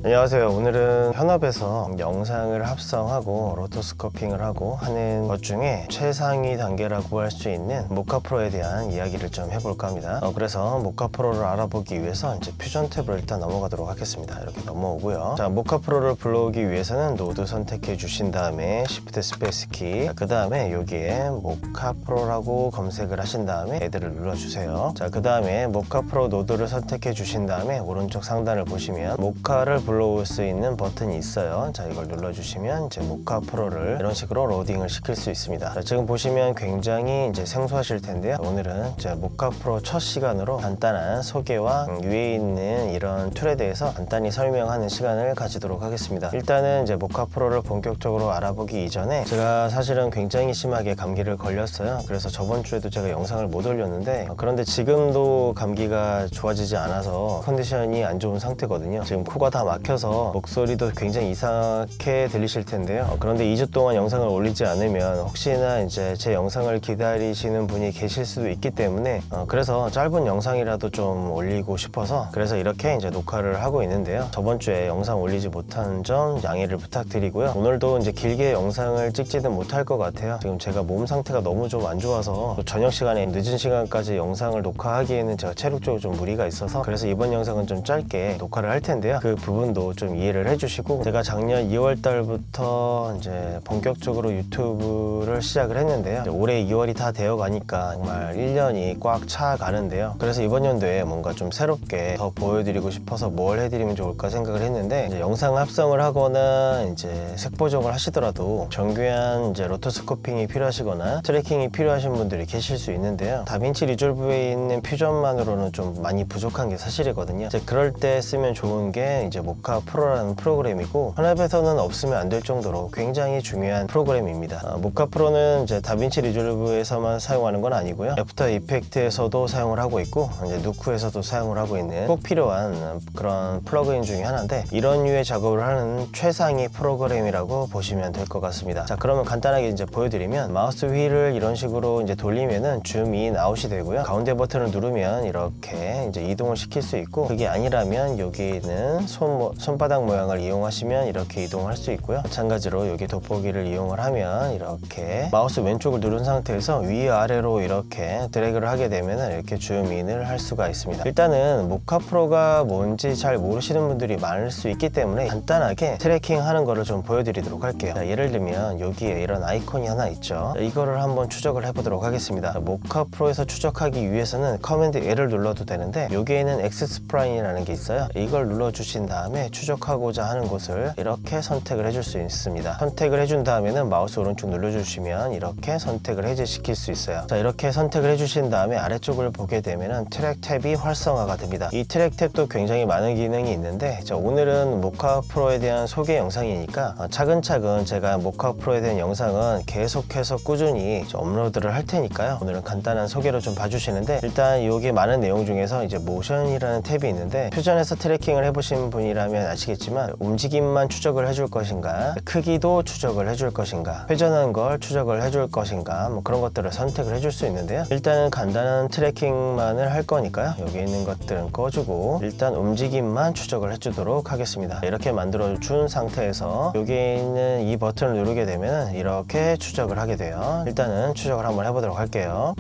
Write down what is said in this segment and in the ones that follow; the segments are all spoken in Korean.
안녕하세요. 오늘은 현업에서 영상을 합성하고 로토스코핑을 하고 하는 것 중에 최상위 단계라고 할 수 있는 모카프로에 대한 이야기를 좀 해볼까 합니다. 그래서 모카프로를 알아보기 위해서 이제 퓨전 탭으로 일단 넘어가도록 하겠습니다. 이렇게 넘어오고요. 자, 모카프로를 불러오기 위해서는 노드 선택해 주신 다음에 Shift 스페이스 키, 그 다음에 여기에 모카프로라고 검색을 하신 다음에 애들을 눌러주세요. 자, 그 다음에 모카프로 노드를 선택해 주신 다음에 오른쪽 상단을 보시면 모카를 불러올 수 있는 버튼이 있어요. 자, 이걸 눌러주시면 이제 모카프로를 이런 식으로 로딩을 시킬 수 있습니다. 자, 지금 보시면 굉장히 이제 생소하실 텐데요. 오늘은 이제 모카프로 첫 시간으로 간단한 소개와 위에 있는 이런 툴에 대해서 간단히 설명하는 시간을 가지도록 하겠습니다. 일단은 이제 모카프로를 본격적으로 알아보기 이전에 제가 사실은 굉장히 심하게 감기를 걸렸어요. 그래서 저번 주에도 제가 영상을 못 올렸는데 그런데 지금도 감기가 좋아지지 않아서 컨디션이 안 좋은 상태거든요. 지금 코가 다 막혀서 목소리도 굉장히 이상하게 들리실 텐데요. 그런데 2주 동안 영상을 올리지 않으면 혹시나 이제 제 영상을 기다리시는 분이 계실 수도 있기 때문에 그래서 짧은 영상이라도 좀 올리고 싶어서 그래서 이렇게 이제 녹화를 하고 있는데요. 저번 주에 영상 올리지 못한 점 양해를 부탁드리고요. 오늘도 이제 길게 영상을 찍지는 못할 것 같아요. 지금 제가 몸 상태가 너무 좀 안 좋아서 저녁 시간에 늦은 시간까지 영상을 녹화하기에는 제가 체력적으로 좀 무리가 있어서 그래서 이번 영상은 좀 짧게 녹화를 할 텐데요. 그 부분도 좀 이해를 해주시고 제가 작년 2월 달부터 이제 본격적으로 유튜브를 시작을 했는데요. 올해 2월이 다 되어 가니까 정말 1년이 꽉 차 가는데요. 그래서 이번 연도에 뭔가 좀 새롭게 더 보여드리고 싶어서 뭘 해드리면 좋을까 생각을 했는데 이제 영상 합성을 하거나 이제 색보정을 하시더라도 정교한 이제 로토스코핑이 필요하시거나 트래킹이 필요하신 분들이 계실 수 있는데요. 다빈치 리졸브에 있는 퓨전만으로는 좀 많이 부족한 게 사실이거든요. 이제 그럴 때 쓰면 좋은 게 이제 모카 프로라는 프로그램이고 현업에서는 없으면 안 될 정도로 굉장히 중요한 프로그램입니다. 모카 프로는 이제 다빈치 리졸브에서만 사용하는 건 아니고요. 애프터 이펙트에서도 사용을 하고 있고 이제 누크에서도 사용을 하고 있는 꼭 필요한 그런 플러그인 중에 하나인데 이런 류의 작업을 하는 최상위 프로그램이라고 보시면 될 것 같습니다. 자, 그러면 간단하게 이제 보여드리면 마우스 휠을 이런 식으로 이제 돌리면은 줌인 아웃이 되고요. 가운데 버튼을 누르면 이렇게 이제 이동을 시킬 수 있고 그게 아니라면 여기 있는 손바닥 모양을 이용하시면 이렇게 이동할 수 있고요. 마찬가지로 여기 돋보기를 이용을 하면 이렇게 마우스 왼쪽을 누른 상태에서 위아래로 이렇게 드래그를 하게 되면 이렇게 줌인을 할 수가 있습니다. 일단은 모카 프로가 뭔지 잘 모르시는 분들이 많을 수 있기 때문에 간단하게 트래킹 하는 거를 좀 보여드리도록 할게요. 자, 예를 들면 여기에 이런 아이콘이 하나 있죠. 자, 이거를 한번 추적을 해보도록 하겠습니다. 모카 프로에서 추적하기 위해서는 커맨드 L을 눌러도 되는데 여기에는 엑스스프라인이라는 게 있어요. 이걸 눌러주신 다음에 추적하고자 하는 곳을 이렇게 선택을 해줄 수 있습니다. 선택을 해준 다음에는 마우스 오른쪽 눌러주시면 이렇게 선택을 해제시킬 수 있어요. 자, 이렇게 선택을 해주신 다음에 아래쪽을 보게 되면은 트랙 탭이 활성화가 됩니다. 이 트랙 탭도 굉장히 많은 기능이 있는데 자, 오늘은 모카 프로에 대한 소개 영상이니까 차근차근 제가 모카 프로에 대한 영상은 계속해서 꾸준히 업로드를 할 테니까요. 오늘은 간단한 소개로 좀 봐주시는데 일단 여기 많은 내용 중에서 이제 모션이라는 탭이 있는데 퓨전에서 트래킹을 해보신 분이라면 아시겠지만 움직임만 추적을 해줄 것인가, 크기도 추적을 해줄 것인가, 회전한 걸 추적을 해줄 것인가, 뭐 그런 것들을 선택을 해줄 수 있는데요. 일단은 간단한 트래킹만을 할 거니까요. 여기 있는 것들은 꺼주고 일단 움직임만 추적을 해주도록 하겠습니다. 이렇게 만들어준 상태에서 여기 있는 이 버튼을 누르게 되면 이렇게 추적을 하게 돼요. 일단은 추적을 한번 해보도록 할게요.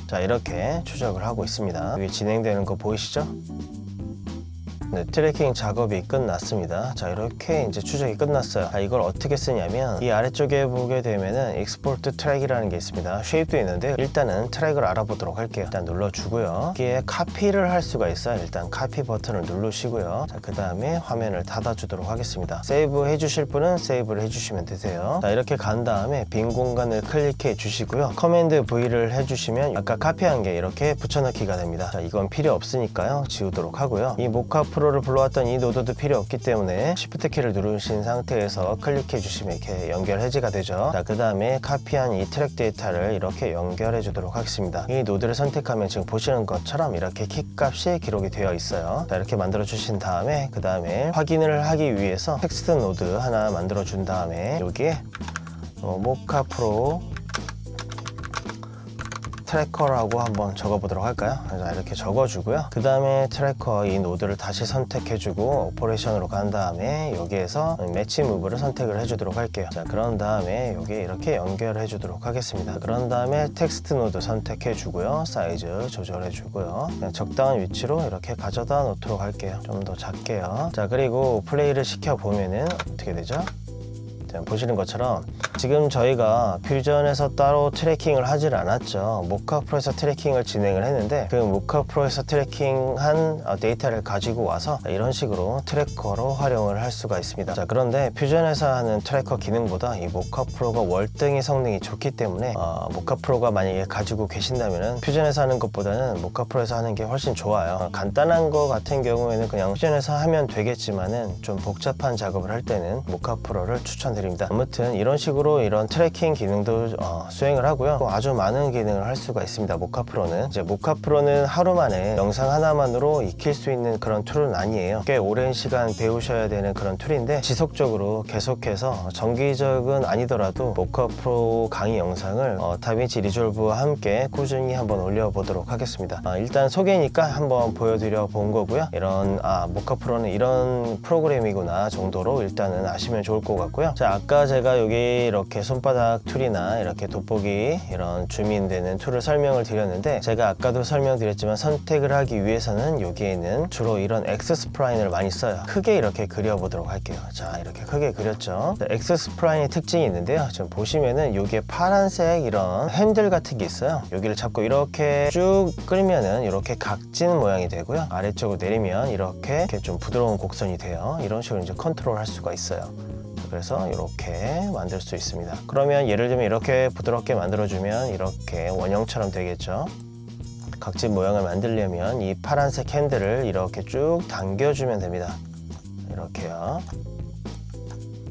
자, 이렇게 추적을 하고 있습니다. 여기 진행되는 거 보이시죠? 네, 트래킹 작업이 끝났습니다. 자, 이렇게 이제 추적이 끝났어요. 자, 이걸 어떻게 쓰냐면 이 아래쪽에 보게 되면은 익스포트 트랙이라는 게 있습니다. 쉐입도 있는데 일단은 트랙을 알아보도록 할게요. 일단 눌러주고요. 여기에 카피를 할 수가 있어요. 일단 카피 버튼을 누르시고요. 자, 그 다음에 화면을 닫아주도록 하겠습니다. 세이브 해주실 분은 세이브를 해주시면 되세요. 자, 이렇게 간 다음에 빈 공간을 클릭해 주시고요. 커맨드 V를 해주시면 아까 카피한 게 이렇게 붙여넣기가 됩니다. 자, 이건 필요 없으니까요. 지우도록 하고요. 이 모카 프로를 불러왔던 이 노드도 필요 없기 때문에 Shift 키를 누르신 상태에서 클릭해 주시면 이렇게 연결 해제가 되죠. 자, 그 다음에 카피한 이 트랙 데이터를 이렇게 연결해 주도록 하겠습니다. 이 노드를 선택하면 지금 보시는 것처럼 이렇게 키 값이 기록이 되어 있어요. 자, 이렇게 만들어 주신 다음에 그 다음에 확인을 하기 위해서 텍스트 노드 하나 만들어 준 다음에 여기에 모카 프로 트래커라고 한번 적어보도록 할까요? 자, 이렇게 적어주고요. 그 다음에 트래커 이 노드를 다시 선택해주고 오퍼레이션으로 간 다음에 여기에서 매치 무브를 선택을 해주도록 할게요. 자, 그런 다음에 여기 이렇게 연결해 주도록 하겠습니다. 그런 다음에 텍스트 노드 선택해 주고요. 사이즈 조절해 주고요. 그냥 적당한 위치로 이렇게 가져다 놓도록 할게요. 좀 더 작게요. 자, 그리고 플레이를 시켜 보면은 어떻게 되죠? 보시는 것처럼 지금 저희가 퓨전에서 따로 트래킹을 하질 않았죠. 모카 프로에서 트래킹을 진행을 했는데 그 모카 프로에서 트래킹한 데이터를 가지고 와서 이런 식으로 트래커로 활용을 할 수가 있습니다. 자, 그런데 퓨전에서 하는 트래커 기능보다 이 모카 프로가 월등히 성능이 좋기 때문에 모카 프로가 만약에 가지고 계신다면 퓨전에서 하는 것보다는 모카 프로에서 하는 게 훨씬 좋아요. 간단한 거 같은 경우에는 그냥 퓨전에서 하면 되겠지만은 좀 복잡한 작업을 할 때는 모카 프로를 추천드립니다. 아무튼 이런 식으로 이런 트래킹 기능도 수행을 하고요. 또 아주 많은 기능을 할 수가 있습니다. 모카 프로는 이제 모카 프로는 하루 만에 영상 하나만으로 익힐 수 있는 그런 툴은 아니에요. 꽤 오랜 시간 배우셔야 되는 그런 툴인데 지속적으로 계속해서 정기적은 아니더라도 모카 프로 강의 영상을 다빈치 리졸브와 함께 꾸준히 한번 올려보도록 하겠습니다. 일단 소개니까 한번 보여드려 본 거고요. 이런 모카 프로는 이런 프로그램이구나 정도로 일단은 아시면 좋을 것 같고요. 자, 아까 제가 여기 이렇게 손바닥 툴이나 이렇게 돋보기 이런 줌인되는 툴을 설명을 드렸는데 제가 아까도 설명드렸지만 선택을 하기 위해서는 여기에는 주로 이런 X 스프라인을 많이 써요. 크게 이렇게 그려보도록 할게요. 자, 이렇게 크게 그렸죠. X 스프라인의 특징이 있는데요. 지금 보시면은 여기에 파란색 이런 핸들 같은 게 있어요. 여기를 잡고 이렇게 쭉 끌면은 이렇게 각진 모양이 되고요. 아래쪽으로 내리면 이렇게 좀 부드러운 곡선이 돼요. 이런 식으로 이제 컨트롤 할 수가 있어요. 그래서 이렇게 만들 수 있습니다. 그러면 예를 들면 이렇게 부드럽게 만들어주면 이렇게 원형처럼 되겠죠. 각진 모양을 만들려면 이 파란색 핸들을 이렇게 쭉 당겨주면 됩니다. 이렇게요.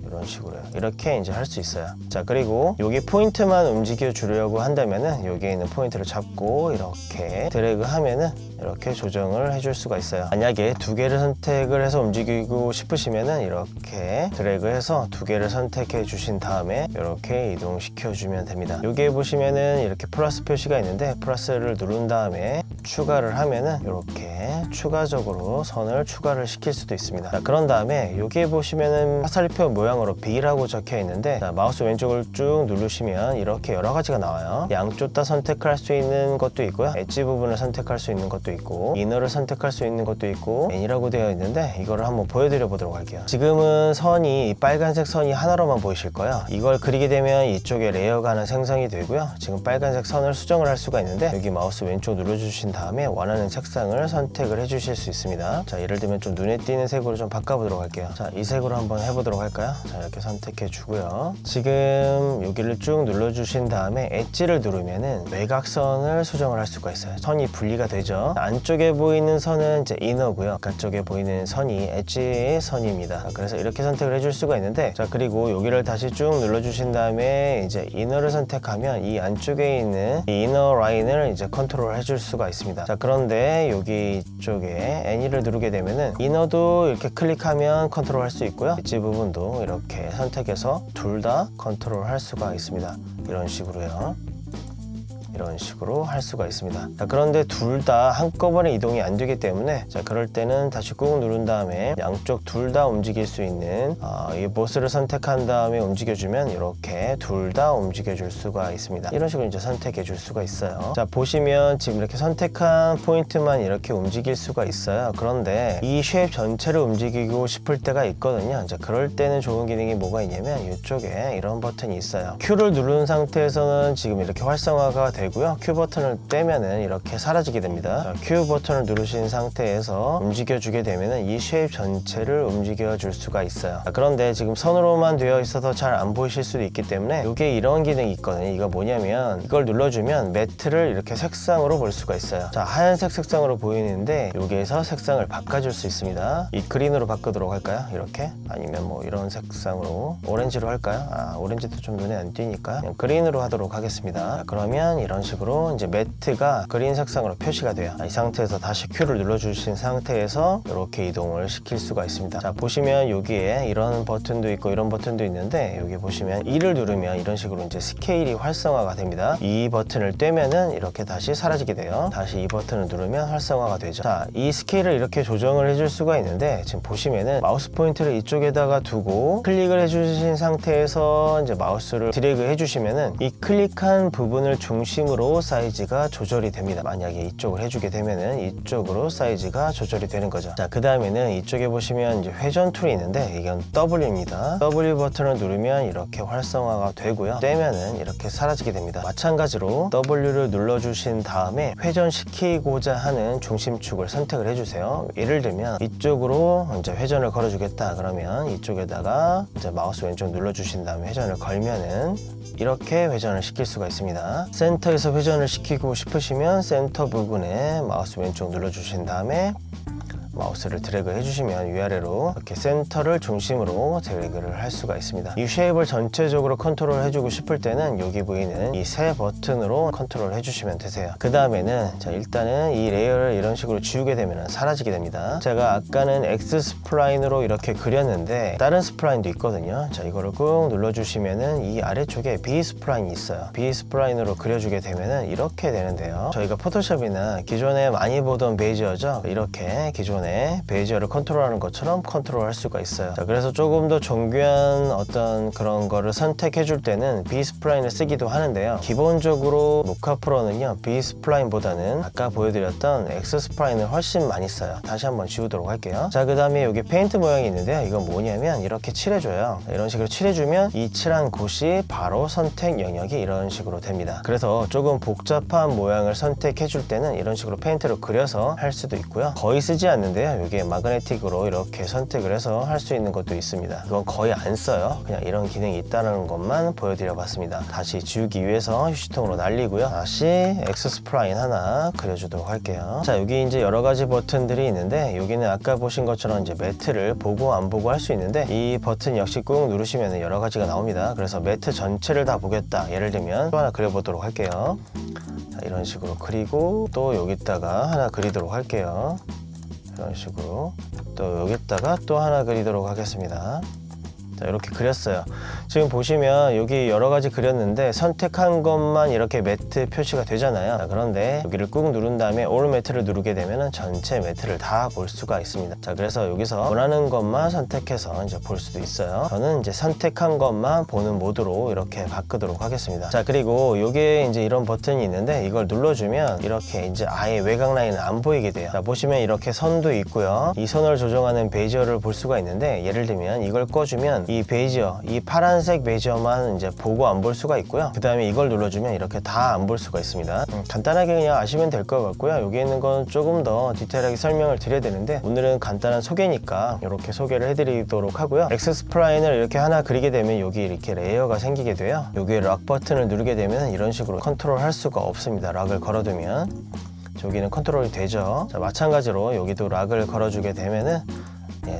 이런 식으로요. 이렇게 이제 할 수 있어요. 자, 그리고 여기 포인트만 움직여 주려고 한다면은 여기에 있는 포인트를 잡고 이렇게 드래그 하면은 이렇게 조정을 해줄 수가 있어요. 만약에 두 개를 선택을 해서 움직이고 싶으시면은 이렇게 드래그해서 두 개를 선택해 주신 다음에 이렇게 이동시켜 주면 됩니다. 여기에 보시면은 이렇게 플러스 표시가 있는데 플러스를 누른 다음에 추가를 하면은 이렇게 추가적으로 선을 추가를 시킬 수도 있습니다. 자, 그런 다음에 여기에 보시면은 화살표 모양으로 B라고 적혀 있는데 자, 마우스 왼쪽을 쭉 누르시면 이렇게 여러 가지가 나와요. 양쪽 다 선택할 수 있는 것도 있고요. 엣지 부분을 선택할 수 있는 것도 있고 이너를 선택할 수 있는 것도 있고 N이라고 되어 있는데 이거를 한번 보여드려 보도록 할게요. 지금은 선이 빨간색 선이 하나로만 보이실 거예요. 이걸 그리게 되면 이쪽에 레이어가 하나 생성이 되고요. 지금 빨간색 선을 수정을 할 수가 있는데 여기 마우스 왼쪽 눌러주신 다음에 원하는 색상을 선택을 해주실 수 있습니다. 자, 예를 들면 좀 눈에 띄는 색으로 좀 바꿔보도록 할게요. 자, 이 색으로 한번 해보도록 할까요? 자, 이렇게 선택해 주고요. 지금 여기를 쭉 눌러주신 다음에 엣지를 누르면은 외곽선을 수정을 할 수가 있어요. 선이 분리가 되죠. 안쪽에 보이는 선은 이제 이너고요. 바깥쪽에 보이는 선이 엣지 선입니다. 자, 그래서 이렇게 선택을 해줄 수가 있는데 자, 그리고 여기를 다시 쭉 눌러주신 다음에 이제 이너를 선택하면 이 안쪽에 있는 이 이너 라인을 이제 컨트롤 해줄 수가 있습니다. 자, 그런데 여기 쪽에 N을 누르게 되면은 이너도 이렇게 클릭하면 컨트롤 할 수 있고요. 엣지 부분도 이렇게 선택해서 둘 다 컨트롤 할 수가 있습니다. 이런 식으로요. 이런 식으로 할 수가 있습니다. 자, 그런데 둘 다 한꺼번에 이동이 안 되기 때문에 자, 그럴 때는 다시 꾹 누른 다음에 양쪽 둘 다 움직일 수 있는 이 보스를 선택한 다음에 움직여주면 이렇게 둘 다 움직여줄 수가 있습니다. 이런 식으로 이제 선택해 줄 수가 있어요. 자, 보시면 지금 이렇게 선택한 포인트만 이렇게 움직일 수가 있어요. 그런데 이 쉐입 전체를 움직이고 싶을 때가 있거든요. 이제 그럴 때는 좋은 기능이 뭐가 있냐면 이쪽에 이런 버튼이 있어요. Q를 누른 상태에서는 지금 이렇게 활성화가 되고요. Q 버튼을 떼면은 이렇게 사라지게 됩니다. 자, Q 버튼을 누르신 상태에서 움직여 주게 되면은 이 쉐입 전체를 움직여 줄 수가 있어요. 자, 그런데 지금 선으로만 되어 있어서 잘 안 보이실 수도 있기 때문에 이게 이런 기능이 있거든요. 이거 뭐냐면 이걸 눌러주면 매트를 이렇게 색상으로 볼 수가 있어요. 자, 하얀색 색상으로 보이는데 여기에서 색상을 바꿔줄 수 있습니다. 이 그린으로 바꾸도록 할까요? 이렇게? 아니면 뭐 이런 색상으로 오렌지로 할까요? 오렌지도 좀 눈에 안 띄니까 그냥 그린으로 하도록 하겠습니다. 자, 그러면 이런 식으로 이제 매트가 그린 색상으로 표시가 돼요. 이 상태에서 다시 Q를 눌러주신 상태에서 이렇게 이동을 시킬 수가 있습니다. 자, 보시면 여기에 이런 버튼도 있고 이런 버튼도 있는데 여기 보시면 2를 누르면 이런 식으로 이제 스케일이 활성화가 됩니다. 이 버튼을 떼면은 이렇게 다시 사라지게 돼요. 다시 이 버튼을 누르면 활성화가 되죠. 자, 이 스케일을 이렇게 조정을 해줄 수가 있는데 지금 보시면은 마우스 포인트를 이쪽에다가 두고 클릭을 해주신 상태에서 이제 마우스를 드래그 해주시면은 이 클릭한 부분을 중심으로 사이즈가 조절이 됩니다. 만약에 이쪽을 해주게 되면은 이쪽으로 사이즈가 조절이 되는 거죠. 자, 그 다음에는 이쪽에 보시면 이제 회전 툴이 있는데 이건 W입니다. W 버튼을 누르면 이렇게 활성화가 되고요. 떼면은 이렇게 사라지게 됩니다. 마찬가지로 W를 눌러주신 다음에 회전시키고자 하는 중심축을 선택을 해주세요. 예를 들면 이쪽으로 이제 회전을 걸어주겠다 그러면 이쪽에다가 이제 마우스 왼쪽 눌러주신 다음에 회전을 걸면은 이렇게 회전을 시킬 수가 있습니다. 센터에서 회전을 시키고 싶으시면 센터 부분에 마우스 왼쪽 눌러주신 다음에 마우스를 드래그 해주시면 위아래로 이렇게 센터를 중심으로 드래그를 할 수가 있습니다. 이 쉐입을 전체적으로 컨트롤 해주고 싶을 때는 여기 보이는 이 세 버튼으로 컨트롤 해주시면 되세요. 그 다음에는 자, 일단은 이 레이어를 이런 식으로 지우게 되면 사라지게 됩니다. 제가 아까는 X 스플라인으로 이렇게 그렸는데 다른 스플라인도 있거든요. 자, 이거를 꾹 눌러주시면은 이 아래쪽에 B 스플라인이 있어요. B 스플라인으로 그려주게 되면은 이렇게 되는데요. 저희가 포토샵이나 기존에 많이 보던 베이지어죠. 이렇게 기존에 베이지어를 컨트롤하는 것처럼 컨트롤할 수가 있어요. 자, 그래서 조금 더 정교한 어떤 그런 거를 선택해 줄 때는 B 스플라인을 쓰기도 하는데요. 기본적으로 모카 프로는요, B 스플라인보다는 아까 보여드렸던 X 스플라인을 훨씬 많이 써요. 다시 한번 지우도록 할게요. 자, 그 다음에 여기 페인트 모양이 있는데요. 이건 뭐냐면 이렇게 칠해줘요. 이런 식으로 칠해주면 이 칠한 곳이 바로 선택 영역이 이런 식으로 됩니다. 그래서 조금 복잡한 모양을 선택해 줄 때는 이런 식으로 페인트로 그려서 할 수도 있고요. 거의 쓰지 않는 여기에 마그네틱으로 이렇게 선택을 해서 할 수 있는 것도 있습니다. 이건 거의 안 써요. 그냥 이런 기능이 있다는 것만 보여드려 봤습니다. 다시 지우기 위해서 휴지통으로 날리고요. 다시 X 스플라인 하나 그려주도록 할게요. 자, 여기 이제 여러 가지 버튼들이 있는데 여기는 아까 보신 것처럼 이제 매트를 보고 안 보고 할 수 있는데 이 버튼 역시 꾹 누르시면 여러 가지가 나옵니다. 그래서 매트 전체를 다 보겠다. 예를 들면 또 하나 그려보도록 할게요. 자, 이런 식으로 그리고 또 여기다가 하나 그리도록 할게요. 이런 식으로 또 여기다가 또 하나 그리도록 하겠습니다. 자, 이렇게 그렸어요. 지금 보시면 여기 여러 가지 그렸는데 선택한 것만 이렇게 매트 표시가 되잖아요. 자, 그런데 여기를 꾹 누른 다음에 올 매트를 누르게 되면 전체 매트를 다 볼 수가 있습니다. 자, 그래서 여기서 원하는 것만 선택해서 이제 볼 수도 있어요. 저는 이제 선택한 것만 보는 모드로 이렇게 바꾸도록 하겠습니다. 자, 그리고 여기에 이제 이런 버튼이 있는데 이걸 눌러주면 이렇게 이제 아예 외곽 라인은 안 보이게 돼요. 자, 보시면 이렇게 선도 있고요. 이 선을 조정하는 베이지어를 볼 수가 있는데 예를 들면 이걸 꺼주면 이 베이지어, 이 파란색 베이지어만 이제 보고 안 볼 수가 있고요. 그 다음에 이걸 눌러주면 이렇게 다 안 볼 수가 있습니다. 간단하게 그냥 아시면 될 것 같고요. 여기 있는 건 조금 더 디테일하게 설명을 드려야 되는데 오늘은 간단한 소개니까 이렇게 소개를 해드리도록 하고요. X 스플라인을 이렇게 하나 그리게 되면 여기 이렇게 레이어가 생기게 돼요. 여기에 락 버튼을 누르게 되면 이런 식으로 컨트롤 할 수가 없습니다. 락을 걸어두면 여기는 컨트롤이 되죠. 자, 마찬가지로 여기도 락을 걸어주게 되면은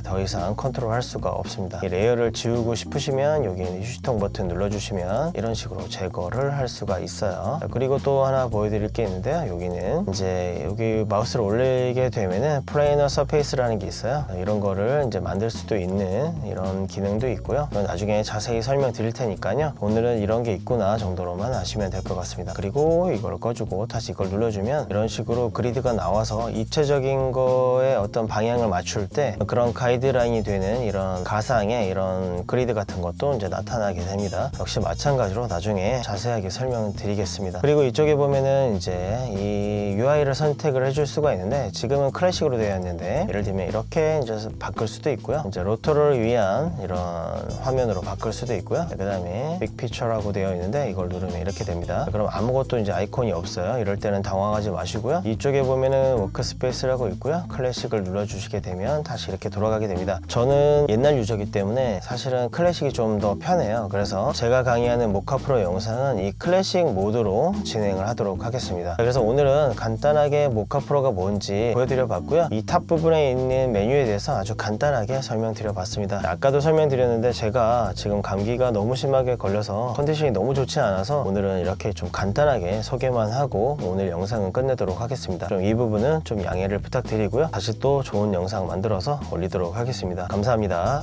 더 이상 컨트롤 할 수가 없습니다. 이 레이어를 지우고 싶으시면 여기 있는 휴지통 버튼 눌러주시면 이런 식으로 제거를 할 수가 있어요. 자, 그리고 또 하나 보여드릴 게 있는데요. 여기는 이제 여기 마우스를 올리게 되면은 플레이너 서페이스라는 게 있어요. 이런 거를 이제 만들 수도 있는 이런 기능도 있고요. 나중에 자세히 설명드릴 테니까요. 오늘은 이런 게 있구나 정도로만 아시면 될 것 같습니다. 그리고 이걸 꺼주고 다시 이걸 눌러주면 이런 식으로 그리드가 나와서 입체적인 거에 어떤 방향을 맞출 때 그런 가이드라인이 되는 이런 가상의 이런 그리드 같은 것도 이제 나타나게 됩니다. 역시 마찬가지로 나중에 자세하게 설명드리겠습니다. 그리고 이쪽에 보면은 이제 이 UI를 선택을 해줄 수가 있는데 지금은 클래식으로 되어 있는데 예를 들면 이렇게 이제 바꿀 수도 있고요. 이제 로터를 위한 이런 화면으로 바꿀 수도 있고요. 그 다음에 빅피처라고 되어 있는데 이걸 누르면 이렇게 됩니다. 그럼 아무것도 이제 아이콘이 없어요. 이럴 때는 당황하지 마시고요. 이쪽에 보면은 워크스페이스라고 있고요. 클래식을 눌러주시게 되면 다시 이렇게 돌아 돌아가게 됩니다. 저는 옛날 유저이기 때문에 사실은 클래식이 좀 더 편해요. 그래서 제가 강의하는 모카 프로 영상은 이 클래식 모드로 진행을 하도록 하겠습니다. 그래서 오늘은 간단하게 모카 프로가 뭔지 보여드려 봤고요. 이 탑 부분에 있는 메뉴에 대해서 아주 간단하게 설명드려 봤습니다. 아까도 설명드렸는데 제가 지금 감기가 너무 심하게 걸려서 컨디션이 너무 좋지 않아서 오늘은 이렇게 좀 간단하게 소개만 하고 오늘 영상은 끝내도록 하겠습니다. 그럼 이 부분은 좀 양해를 부탁드리고요. 다시 또 좋은 영상 만들어서 올리도록 하겠습니다. 감사합니다.